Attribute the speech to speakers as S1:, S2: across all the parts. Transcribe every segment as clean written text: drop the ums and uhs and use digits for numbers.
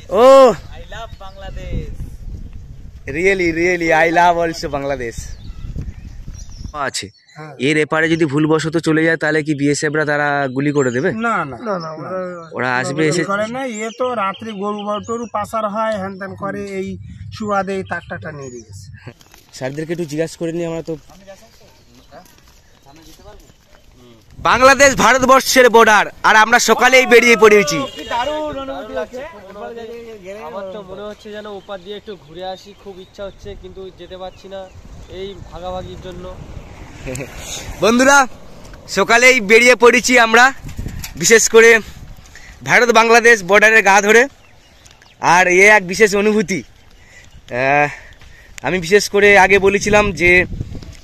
S1: O I love Bangladesh, really I love also Bangladesh আছে। এর এপারে যদি ভুলবশত চলে যায় তাহলে কি বিএসএফরা তারা গুলি করে দেবে?
S2: না
S1: ওরা আসবে এসে
S2: করে না। এ তো রাত্রি গরু টরু পাচার হয়, হ্যান ত্যান করে, এই সুবাদে এই তাকটাটা নিয়ে গেছে।
S1: স্যারদেরকে একটু জিজ্ঞাসা করে নি আমরা তো। বাংলাদেশ ভারতবর্ষের বর্ডার, আর আমরা সকালেই বেরিয়ে পড়েছি।
S3: আমার তো মনে হচ্ছে যেন ওপার দিয়ে একটু ঘুরে আসি, খুব ইচ্ছা হচ্ছে কিন্তু যেতে পারছি না এই ভাগাভাগির জন্য।
S1: বন্ধুরা সকালেই বেরিয়ে পড়েছি আমরা, বিশেষ করে ভারত বাংলাদেশ বর্ডারের গা ধরে। আর এ এক বিশেষ অনুভূতি। আমি বিশেষ করে আগে বলেছিলাম যে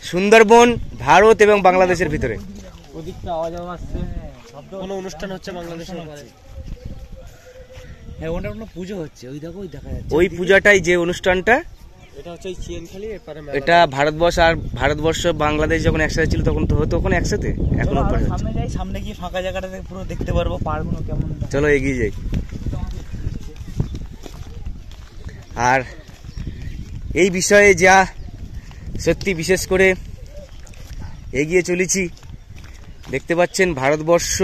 S1: সুন্দরবন ভারত এবং বাংলাদেশের ভিতরে।
S3: ওদিকটা আওয়াজ আসছে, কোনো অনুষ্ঠান হচ্ছে বাংলাদেশের মধ্যে। হ্যাঁ, ওটা কোনো পুজো হচ্ছে, ওই দেখো, ওই দেখা যাচ্ছে।
S1: ওই পূজাটাই যে অনুষ্ঠানটা,
S3: এটা হচ্ছে ওই চিয়েনখালি,
S1: এটা ভারতবর্ষ আর ভারতবর্ষ বাংলাদেশ যখন একসাথে ছিল তখন তো হতো ওখানে একসাথে। এখন
S3: সামনে যাই, সামনে গিয়ে ফাঁকা জায়গাটাতে পুরো দেখতে পারবো পাহাড়গুলো কেমন।
S1: চলো এগিয়ে যাই। আর এই বিষয়ে যা সত্যি বিশেষ করে এগিয়ে চলেছি, দেখতে পাচ্ছেন ভারতবর্ষ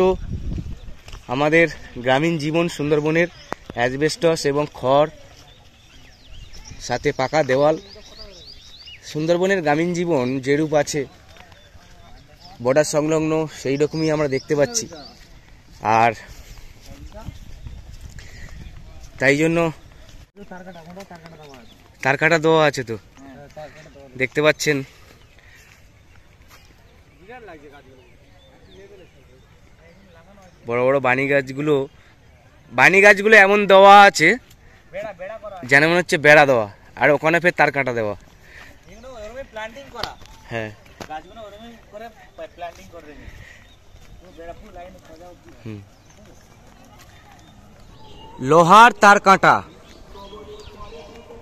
S1: আমাদের গ্রামীণ জীবন সুন্দরবনের অ্যাসবেস্টস এবং খড়, সাথে পাকা দেওয়াল। সুন্দরবনের গ্রামীণ জীবন যেরূপ আছে বর্ডার সংলগ্ন সেই রকমই আমরা দেখতে পাচ্ছি। আর তাই জন্য তার কাটা দেওয়া আছে, তো দেখতে পাচ্ছেন। বড় বড় বানি গাছগুলো এমন দেওয়া আছে যেন মনে হচ্ছে বেড়া দেওয়া, আর ওখানে ফের তার কাটা দেওয়া। হ্যাঁ, লোহার তার কাটা।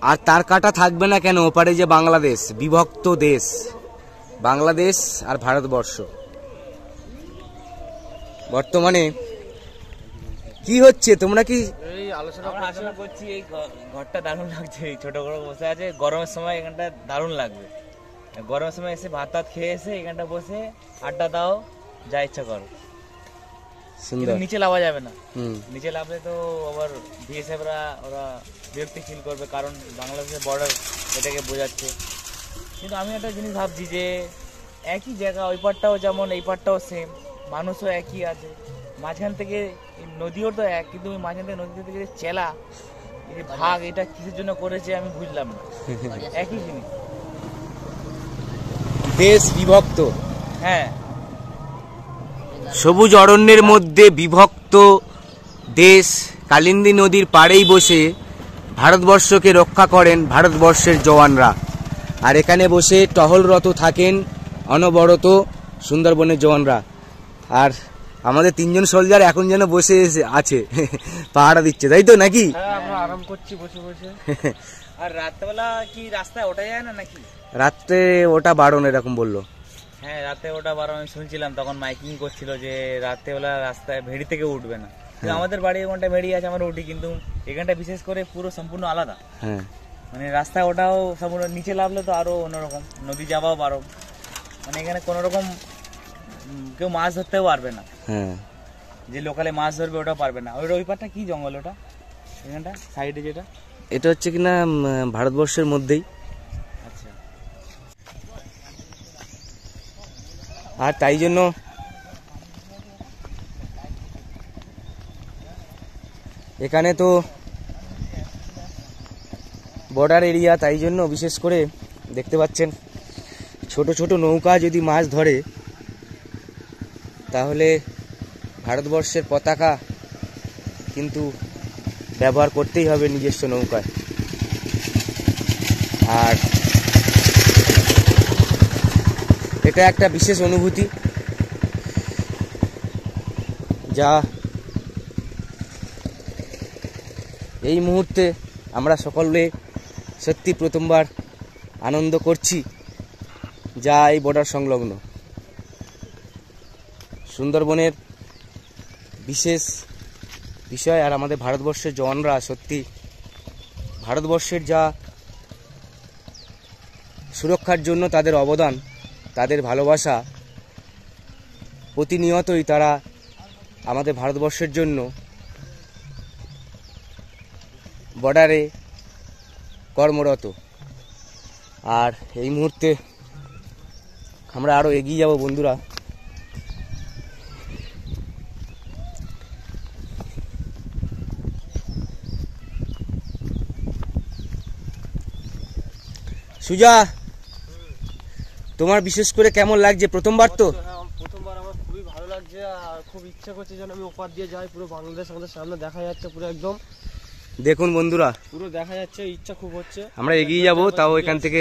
S1: আর তার কাটা থাকবে না কেন? ওপারে যে বাংলাদেশ, বিভক্ত দেশ, বাংলাদেশ আর ভারতবর্ষ। বর্তমানে কি হচ্ছে তোমরা কি
S3: এই আলোচনা করছি? এই ঘরটা দারুণ লাগছে, এই ছোট করে বসে আছে। গরমের সময় এখানটা দারুণ লাগবে। গরমের সময় এসে ভাত খেয়ে এসে এখানটা বসে আড্ডা দাও, যা ইচ্ছা করো। সুন্দর। নিচে লাভা যাবে না, নিচে লাভলে তো আবার বিএসএফরা ওরা বিরক্তি ফিল করবে, কারণ বাংলাদেশের বর্ডার এটাকে বোঝাচ্ছে। কিন্তু আমি একটা জিনিস ভাবছি যে একই জায়গা, ওই পারটাও যেমন এই পারটাও সেম, মানুষও একই আছে, মাঝখান থেকে নদীও তো এক, কিন্তু ওই মাঝখান থেকে নদী থেকে চেলা এই ভাগ, এটা কিসের জন্য করেছে আমি বুঝলাম না। একই জিনিস,
S1: দেশ বিভক্ত।
S3: হ্যাঁ,
S1: সবুজ অরণ্যের মধ্যে বিভক্ত দেশ, কালিন্দী নদীর পাড়েই বসে ভারতবর্ষকে রক্ষা করেন ভারতবর্ষের জওয়ানরা। আর এখানে বসে টহলরত থাকেন অনবরত সুন্দরবনের জওয়ানরা। আর আমাদের তিনজন সোলজার এখন যেন বসে আছে, পাহারা দিচ্ছে, তাই তো নাকি?
S3: আমরা আরাম করছি বসে বসে। আর রাতবেলা কি রাস্তায় ওঠা যায় না নাকি?
S1: রাত্রে ওটা বারণ এরকম বললো।
S3: হ্যাঁ, রাতে ওটা বারণ, আমি শুনছিলাম তখন মাইকিং করছিল যে রাত্রেবেলা রাস্তায় ভেড়ি থেকে উঠবে না। আমাদের বাড়ি ওখানটা ভেড়ি আছে, আমরা উঠি, কিন্তু এখানটা বিশেষ করে পুরো সম্পূর্ণ আলাদা।
S1: হ্যাঁ,
S3: মানে রাস্তায় ওটাও সম্পূর্ণ, নিচে নামলে তো আরো অন্যরকম, নদী যাওয়াও বারো, মানে এখানে কোনো রকম কেউ মাছ ধরতেও পারবে না।
S1: হ্যাঁ,
S3: যে লোকালে মাছ ধরবে ওটাও পারবে না। ওই পারটা কি জঙ্গল ওটা, এখানটা সাইডে যেটা,
S1: এটা হচ্ছে কিনা ভারতবর্ষের মধ্যেই।
S3: আচ্ছা।
S1: আর তাই জন্য এখানে তো বর্ডার এরিয়া, তাই জন্য বিশেষ করে দেখতে পাচ্ছেন ছোট ছোট নৌকা যদি মাছ ধরে তাহলে ভারতবর্ষের পতাকা কিন্তু ব্যবহার করতেই হবে নিজস্ব নৌকায়। আর এটা একটা বিশেষ অনুভূতি যা এই মুহূর্তে আমরা সকলে সত্যি প্রথমবার আনন্দ করছি, যা এই বর্ডার সংলগ্ন সুন্দরবনের বিশেষ বিষয়। আর আমাদের ভারতবর্ষের জওয়ানরা সত্যি ভারতবর্ষের যা সুরক্ষার জন্য তাদের অবদান, তাদের ভালোবাসা, প্রতিনিয়তই তারা আমাদের ভারতবর্ষের জন্য বর্ডারে কর্মরত। আর এই মুহূর্তে আমরা আরও এগিয়ে যাব বন্ধুরা। সুজা, তোমার বিশেষ করে কেমন লাগছে? প্রথমবার তো?
S2: প্রথমবার আমার খুবই ভালো লাগছে, আর খুব ইচ্ছা করছে যেন আমি ওপার দিয়ে যাই। পুরো বাংলাদেশ আমাদের সামনে দেখা যাচ্ছে, পুরো একদম
S1: দেখুন বন্ধুরা,
S2: পুরো দেখা যাচ্ছে, ইচ্ছা খুব হচ্ছে।
S1: আমরা এগিয়ে যাব, তাও এখান থেকে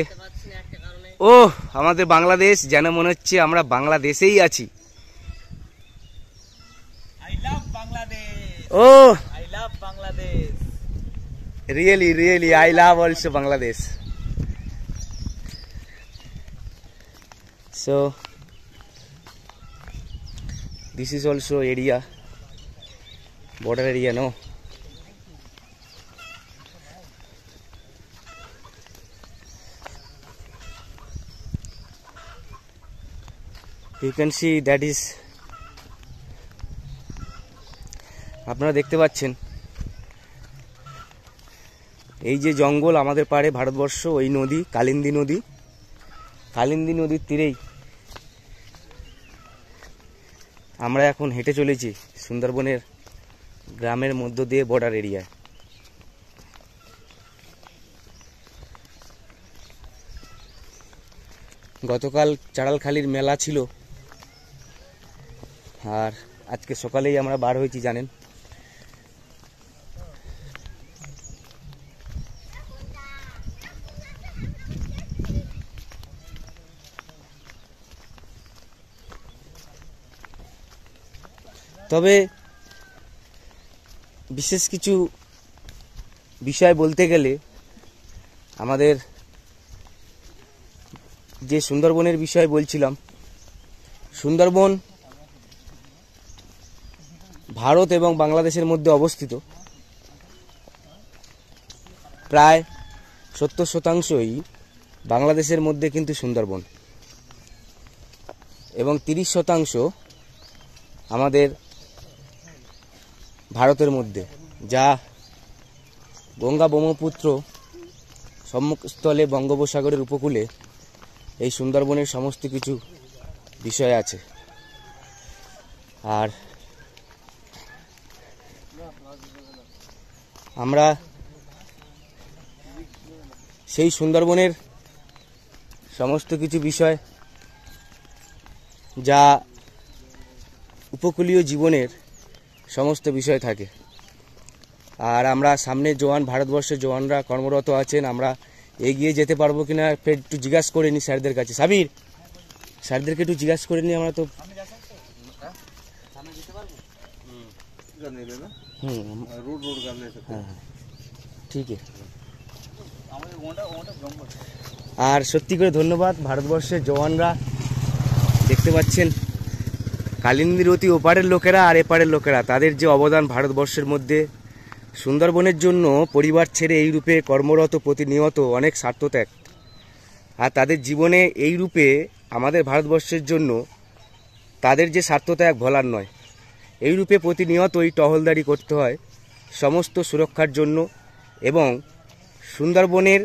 S1: ও আমাদের বাংলাদেশ যেন মনে হচ্ছে আমরা বাংলাদেশেই আছি।
S3: আই লাভ বাংলাদেশ,
S1: ও
S3: I love Bangladesh.
S1: Really I love also Bangladesh. So this is also area, border area, no? You can see that is, আপনারা দেখতে পাচ্ছেন এই যে জঙ্গল আমাদের পাড়ে ভারতবর্ষ, ওই নদী কালিন্দী নদী, কালিন্দী নদীর তীরেই আমরা এখন হেঁটে চলেছি সুন্দরবনের গ্রামের মধ্য দিয়ে বর্ডার এরিয়ায়। গতকাল চাড়ালখালির মেলা ছিল, আর আজকে সকালেই আমরা বার হয়েছি জানেন। তবে বিশেষ কিছু বিষয় বলতে গেলে আমাদের যে সুন্দরবনের বিষয় বলছিলাম, সুন্দরবন ভারত এবং বাংলাদেশের মধ্যে অবস্থিত। প্রায় 70% বাংলাদেশের মধ্যে কিন্তু সুন্দরবন, এবং 30% আমাদের ভারতের মধ্যে, যা গঙ্গা ব্রহ্মপুত্র সম্মুখস্থলে বঙ্গোপসাগরের উপকূলে এই সুন্দরবনের সমস্ত কিছু বিষয় আছে। আর আমরা সেই সুন্দরবনের সমস্ত কিছু বিষয়, যা উপকূলীয় জীবনের সমস্ত বিষয় থাকে। আর আমরা সামনে জওয়ান, ভারতবর্ষের জওয়ানরা কর্মরত আছেন, আমরা এগিয়ে যেতে পারবো কিনা ফের একটু জিজ্ঞাসা করে নি স্যারদের কাছে। সাবির, স্যারদেরকে একটু জিজ্ঞাসা করে নি আমরা তো। ঠিক আছে। আর সত্যি করে ধন্যবাদ ভারতবর্ষের জওয়ানরা, দেখতে পাচ্ছেন কালিন্দীর অতি ওপারের লোকেরা আর এপারের লোকেরা, তাদের যে অবদান ভারতবর্ষের মধ্যে সুন্দরবনের জন্য পরিবার ছেড়ে এই রূপে কর্মরত, প্রতিনিয়ত অনেক স্বার্থত্যাগ, আর তাদের জীবনে এই রূপে আমাদের ভারতবর্ষের জন্য তাদের যে স্বার্থত্যাগ ভোলার নয়। এই রূপে প্রতিনিয়তই টহলদারি করতে হয় সমস্ত সুরক্ষার জন্য, এবং সুন্দরবনের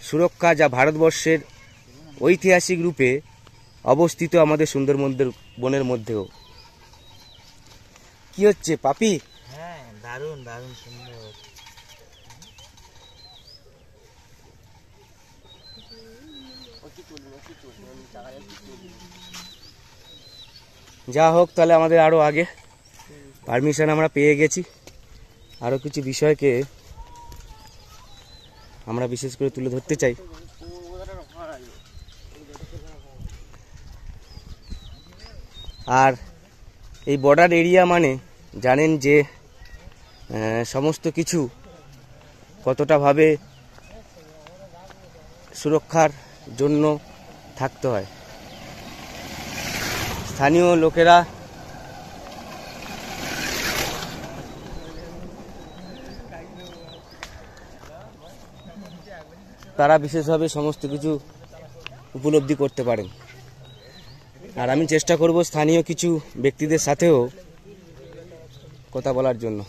S1: সুরক্ষা যা ভারতবর্ষের ঐতিহাসিক রূপে অবস্থিত আমাদের সুন্দরবনের মধ্যেও। কি হচ্ছে পাপি?
S3: হ্যাঁ, দারুণ দারুণ সুন্দর।
S1: যা হোক, তাহলে আমাদের আরো আগে পারমিশন আমরা পেয়ে গেছি। আরো কিছু বিষয়কে আমরা বিশেষ করে তুলে ধরতে চাই। আর এই বর্ডার এরিয়া মানে জানেন যে সমস্ত কিছু কতটা ভাবে সুরক্ষার জন্য থাকতে হয়। স্থানীয় লোকেরা তারা বিশেষভাবে সমস্ত কিছু উপলব্ধি করতে পারেন। আর আমি চেষ্টা করব স্থানীয় কিছু ব্যক্তিদের সাথেও কথা বলার জন্য।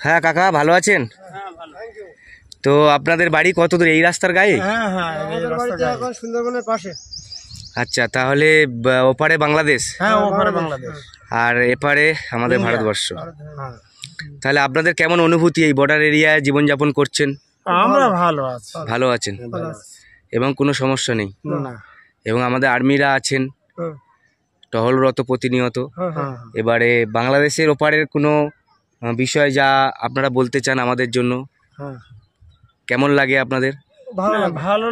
S1: হ্যাঁ কাকা, ভালো আছেন? তো আপনাদের বাড়ি কত দূর, এই রাস্তার গায়ে?
S2: আমাদের বাড়িতে এখন সুন্দরবনের পাশে।
S1: আচ্ছা, তাহলে ওপারে বাংলাদেশ
S2: ওপারে বাংলাদেশ
S1: আর এপারে আমাদের ভারতবর্ষ।
S2: হ্যাঁ।
S1: তাহলে আপনাদের কেমন অনুভূতি, এই বর্ডার এরিয়ায় জীবনযাপন করছেন?
S2: আমরা ভালো আছি।
S1: ভালো আছেন এবং কোনো সমস্যা নেই?
S2: না।
S1: এবং আমাদের আর্মিরা আছেন টহলরত প্রতিনিয়ত। এবারে বাংলাদেশের ওপারের কোনো বিষয় যা আপনারা বলতে চান আমাদের জন্য, কেমন লাগে আপনাদের?
S2: ভালো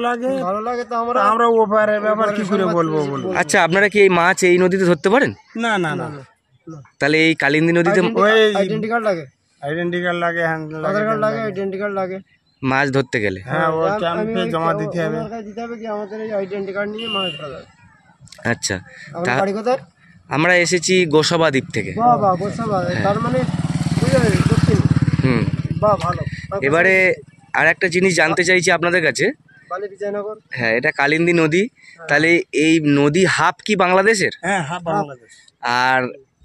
S2: লাগে তো আমরা ওপারের ব্যাপার কি করে বলবো।
S1: আচ্ছা, আপনারা কি এই মাছ এই নদীতে ধরতে পারেন?
S2: না না না।
S1: তাহলে এই কালিন্দী নদীতে
S2: আইডেন্টি কার্ড লাগে, আধার কার্ড লাগে, আইডেন্টি কার্ড লাগে
S1: মাছ ধরতে গেলে।
S2: হ্যাঁ, ওই ক্যাম্পে জমা দিতে হবে কি আমাদের এই আইডেন্টি কার্ড নিয়ে মাছ ধরা যাবে।
S1: আচ্ছা,
S2: আপনার বাড়ি কোথায়?
S1: আমরা এসেছি গোসাবা দ্বীপ থেকে।
S2: বাহ, গোসাবা, তার মানে দক্ষিণ। বাহ, ভালো।
S1: এবারে আর একটা জিনিস জানতে চাইছি আপনাদের কাছে।
S2: বালি বিজয়নগর।
S1: হ্যাঁ, এটা কালিন্দী নদী, তাহলে এই নদী হাফ কি বাংলাদেশের?
S2: হ্যাঁ, হাফ বাংলাদেশ
S1: আর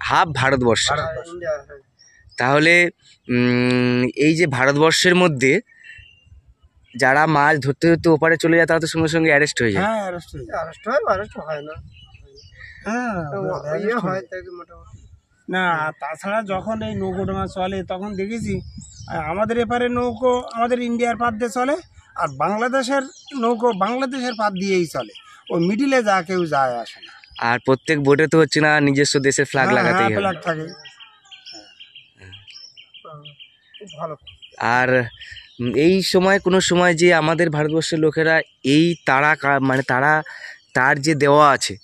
S1: হাফ ভারতবর্ষ। তাহলে এই যে ভারতবর্ষের মধ্যে যারা মাছ ধরতে ধরতে ওপারে চলে যায় তারা তো সঙ্গে সঙ্গে অ্যারেস্ট হয়ে যায়।
S2: হ্যাঁ, অ্যারেস্ট হয় না। হ্যাঁ, হয় তাকে মোটামুটি। না, তাছাড়া যখন এই নৌকোডাঙা চলে তখন দেখেছি আমাদের এপারে নৌকো আমাদের ইন্ডিয়ার পাত দিয়ে চলে, আর বাংলাদেশের নৌকো বাংলাদেশের পাত দিয়েই চলে। ওই মিডিলে যা কেউ যায় আসে না।
S1: আর প্রত্যেক বোটে তো হচ্ছে না নিজস্ব দেশের ফ্ল্যাগ লাগাতেই হবে।
S2: ফ্ল্যাগ থাকে। ভালো।
S1: আর এই সময় কোনো সময় যে আমাদের ভারতবর্ষের লোকেরা এই মানে তার যে দেওয়া আছে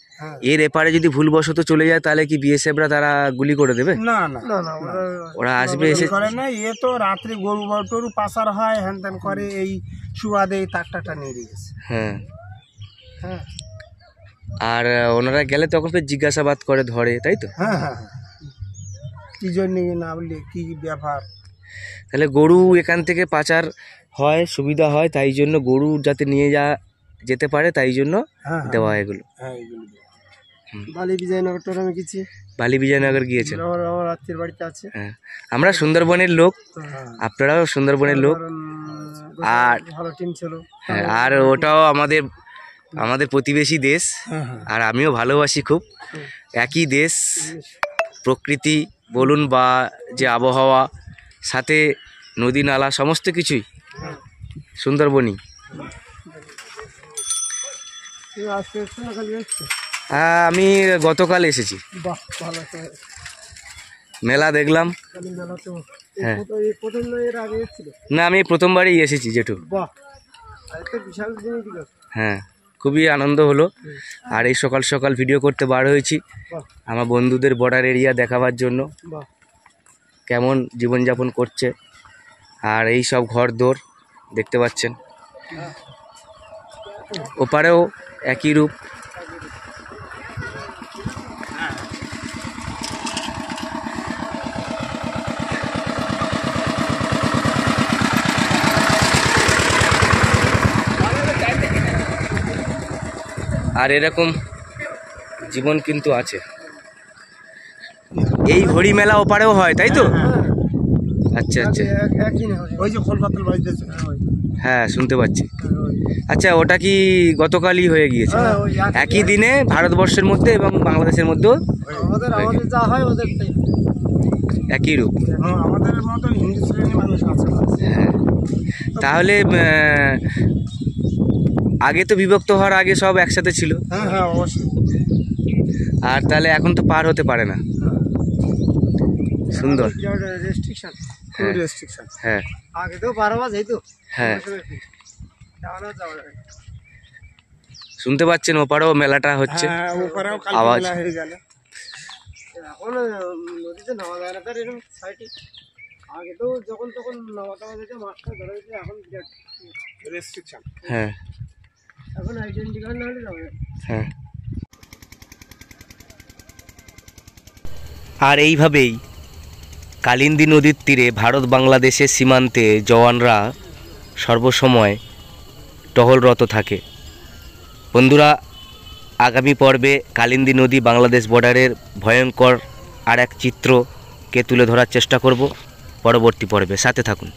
S1: এর এপারে যদি ভুলবশত চলে যায় তাহলে কি বিএসএফরা তারা গুলি করে দেবে?
S2: না না না,
S1: ওরা আসবে এসে
S2: করে না। এ তো রাত্রি গরু টরু পাচার হয়, হ্যান ত্যান করে, এই সুবাদে তাকটাটা নিয়ে গেছে।
S1: হ্যাঁ,
S2: হ্যাঁ।
S1: আর ওনারা গেলে তখন ফের জিজ্ঞাসাবাদ করে ধরে, তাই তো?
S2: হ্যাঁ হ্যাঁ, কি জন্য না বললে কি ব্যাপার।
S1: তাহলে গরু এখান থেকে পাচার হয়, সুবিধা হয়, তাই জন্য গরু যাতে নিয়ে যেতে পারে তাই জন্য দেওয়া এগুলো।
S2: বালি বিজয়নগরটা আমি গেছি।
S1: বালি বিজয়নগর গিয়েছেন?
S2: আমার আত্মীয় বাড়িতে আছে।
S1: হ্যাঁ, আমরা সুন্দরবনের লোক, আপনারাও সুন্দরবনের লোক। আর
S2: ভালো টিম ছিল।
S1: হ্যাঁ, আর ওটাও আমাদের প্রতিবেশী দেশ। আর আমিও ভালোবাসি খুব। একই দেশ, প্রকৃতি বলুন বা যে আবহাওয়া, সাথে নদী নালা সমস্ত কিছুই সুন্দরবনই। হ্যাঁ, আমি গতকাল এসেছি, মেলা দেখলাম। হ্যাঁ, না আমি প্রথমবারই এসেছি জেঠু। হ্যাঁ, খুবই আনন্দ হলো। আর এই সকাল সকাল ভিডিও করতে বার হয়েছি আমার বন্ধুদের বর্ডার এরিয়া দেখাবার জন্য, কেমন জীবনযাপন করছে। আর এই সব ঘর দোর দেখতে পাচ্ছেন, ওপারেও একই রূপ। আর এরকম জীবন কিন্তু আছে। এই হরি মেলা ওপারেও হয়, তাই তো? আচ্ছা আচ্ছা,
S2: ওই যে খোলপাতাল বাজতেছে।
S1: হ্যাঁ, শুনতে পাচ্ছি। আচ্ছা, ওটা কি গতকালই হয়ে গিয়েছে? একই দিনে ভারতবর্ষের মধ্যে এবং বাংলাদেশের মধ্যেও
S2: আমাদের যা হয় ওদের
S1: একই রূপ।
S2: আমাদের মতো হিন্দু শ্রেণীর মানুষ আছে।
S1: হ্যাঁ, তাহলে আগে তো বিভক্ত হওয়ার আগে সব একসাথে ছিল।
S2: হ্যাঁ হ্যাঁ, অবশ্যই।
S1: আর তাহলে এখন তো পার হতে পারে না। সুন্দর।
S2: রেস্ট্রিকশন,
S1: হ্যাঁ
S2: রেস্ট্রিকশন।
S1: হ্যাঁ,
S2: আগে তো 12 মাস এই তো।
S1: হ্যাঁ, শুনতে পাচ্ছেন ওপারেও মেলাটা হচ্ছে,
S2: ওপারেও
S1: আওয়াজ।
S2: এখন নদীতে নামা যায় না তার এরকম সাইডে। আগে তো যখন তখন নামাতে যেত, মাছটা ধরা যেত, এখন বিরাট রেস্ট্রিকশন।
S1: হ্যাঁ
S2: এখন আইডেন্টি কার্ড না হলে যাবে।
S1: হ্যাঁ। আর এইভাবেই কালিন্দী নদীর তীরে ভারত বাংলাদেশের সীমান্তে জওয়ানরা সর্বসময় টহলরত থাকে। বন্ধুরা, আগামী পর্বে কালিন্দী নদী বাংলাদেশ বর্ডারের ভয়ঙ্কর আর এক চিত্রকে তুলে ধরার চেষ্টা করব পরবর্তী পর্বে। সাথে থাকুন।